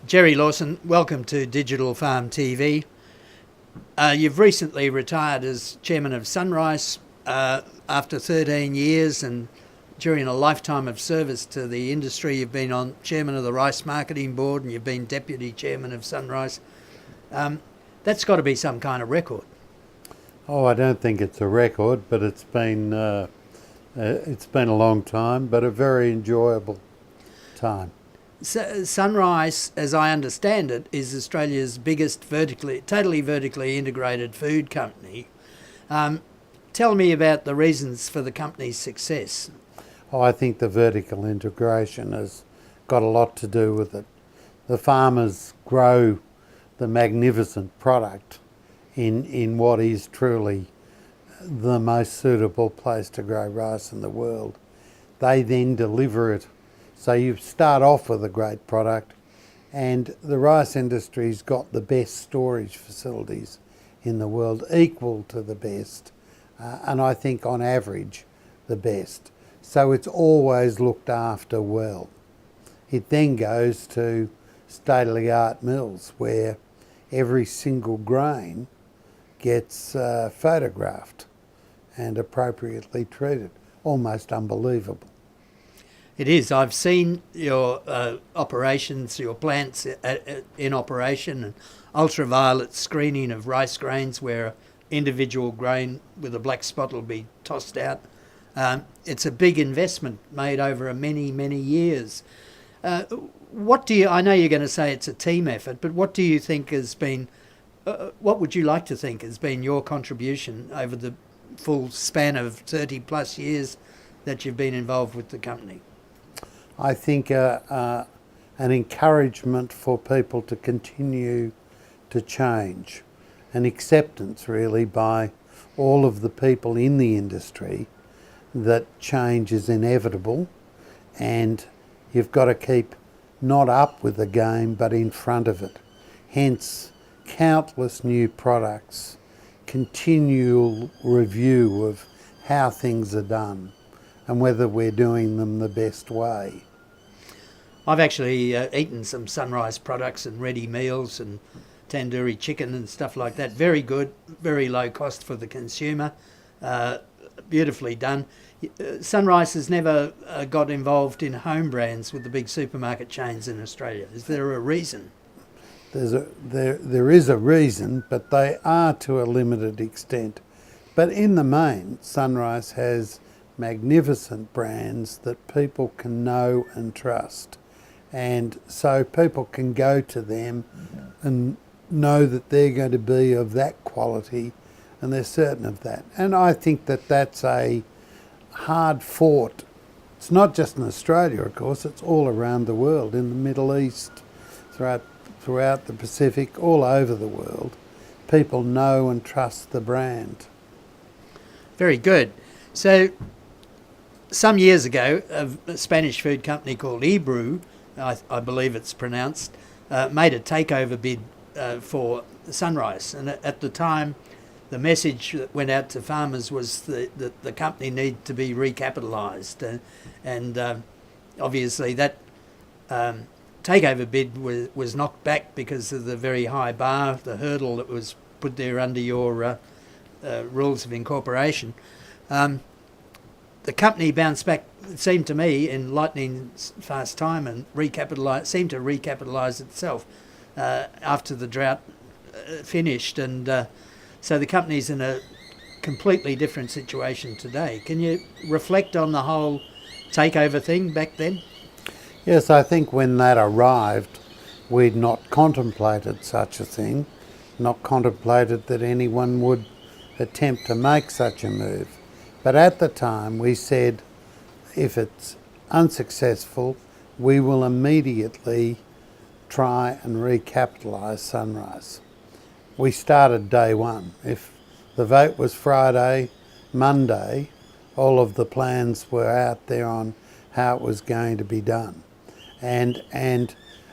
Gerry Lawson, welcome to Digital Farm TV. You've recently retired as chairman of Sunrise after 13 years, and during a lifetime of service to the industry you've been chairman of the Rice Marketing Board and you've been deputy chairman of Sunrise. That's got to be some kind of record. Oh, I don't think it's a record, but it's been a long time, but a very enjoyable time. Sunrise, as I understand it, is Australia's biggest totally vertically integrated food company. Tell me about the reasons for the company's success. Oh, I think the vertical integration has got a lot to do with it. The farmers grow the magnificent product in what is truly the most suitable place to grow rice in the world. They then deliver it. So you start off with a great product, and the rice industry's got the best storage facilities in the world, equal to the best, and I think on average the best. So it's always looked after well. It then goes to state-of-the-art mills where every single grain gets photographed and appropriately treated. Almost unbelievable. It is. I've seen your operations, your plants in operation, and ultraviolet screening of rice grains where individual grain with a black spot will be tossed out. It's a big investment made over many, many years. I know you're going to say it's a team effort, but what do you think has been, what would you like to think has been your contribution over the full span of 30 plus years that you've been involved with the company? I think an encouragement for people to continue to change, an acceptance really by all of the people in the industry that change is inevitable, and you've got to keep not up with the game but in front of it. Hence countless new products, continual review of how things are done and whether we're doing them the best way. I've actually eaten some Sunrise products and ready meals and tandoori chicken and stuff like that. Very good, very low cost for the consumer, beautifully done. Sunrise has never got involved in home brands with the big supermarket chains in Australia. Is there a reason? There is a reason, but they are to a limited extent. But in the main, Sunrise has magnificent brands that people can know and trust. And so people can go to them and know that they're going to be of that quality, and they're certain of that. And I think that that's a hard fought. It's not just in Australia, of course, it's all around the world, in the Middle East, throughout the Pacific, all over the world. People know and trust the brand. Very good. So some years ago, a Spanish food company called Ebrew, I believe it's pronounced, made a takeover bid for Sunrise. And at the time, the message that went out to farmers was that the company needed to be recapitalised. And obviously that takeover bid was knocked back because of the very high bar, the hurdle that was put there under your rules of incorporation. The company bounced back, it seemed to me, in lightning fast time and seemed to recapitalise itself after the drought finished. And so the company's in a completely different situation today. Can you reflect on the whole takeover thing back then? Yes, I think when that arrived, we'd not contemplated such a thing, not contemplated that anyone would attempt to make such a move. But at the time we said, if it's unsuccessful, we will immediately try and recapitalise Sunrise. We started day one. If the vote was Friday, Monday, all of the plans were out there on how it was going to be done. And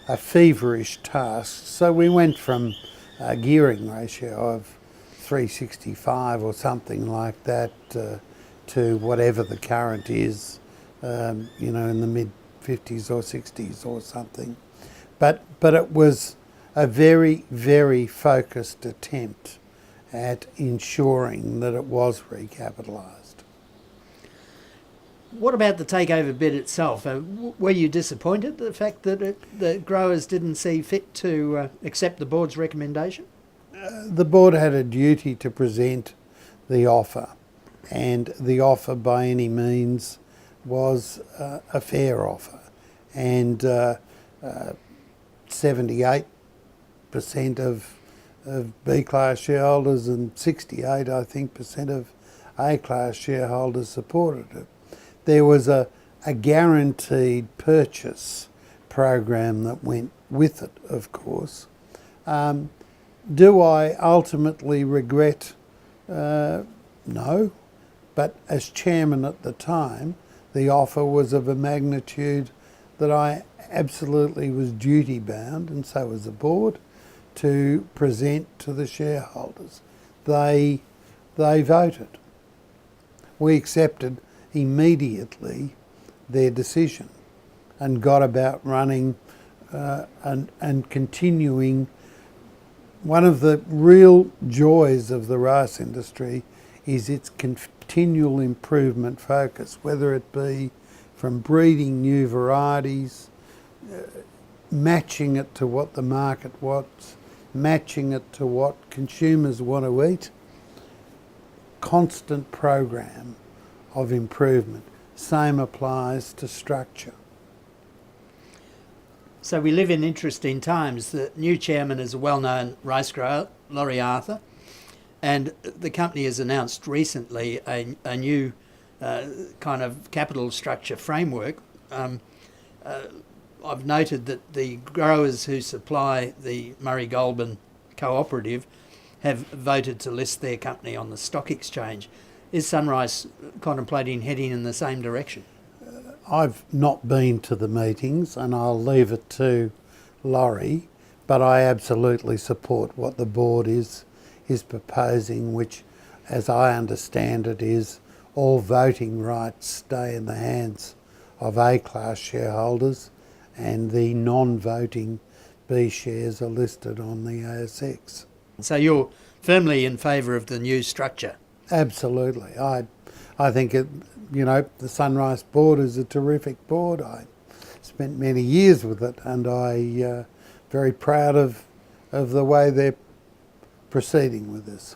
a feverish task. So we went from a gearing ratio of 365 or something like that to whatever the current is, in the mid 50s or 60s or something. but it was a very, very focused attempt at ensuring that it was recapitalised. What about the takeover bid itself? Were you disappointed at the fact that the growers didn't see fit to accept the board's recommendation? The board had a duty to present the offer, and the offer by any means was a fair offer, and 78% of B-class shareholders and 68, I think, percent of A-class shareholders supported it. There was a guaranteed purchase program that went with it, of course. Do I ultimately regret? No, but as chairman at the time, the offer was of a magnitude that I absolutely was duty bound, and so was the board, to present to the shareholders. They voted. We accepted immediately their decision and got about running and continuing. One of the real joys of the rice industry is its continual improvement focus, whether it be from breeding new varieties, matching it to what the market wants, matching it to what consumers want to eat. Constant program of improvement. Same applies to structure. So we live in interesting times. The new chairman is a well-known rice grower, Laurie Arthur, and the company has announced recently a new kind of capital structure framework. I've noted that the growers who supply the Murray Goulburn cooperative have voted to list their company on the stock exchange. Is Sunrise contemplating heading in the same direction? I've not been to the meetings, and I'll leave it to Laurie, but I absolutely support what the board is proposing, which, as I understand it, is all voting rights stay in the hands of A-class shareholders, and the non-voting B shares are listed on the ASX. So you're firmly in favour of the new structure? Absolutely. I think the Sunrise board is a terrific board. I spent many years with it, and I very proud of the way they're proceeding with this.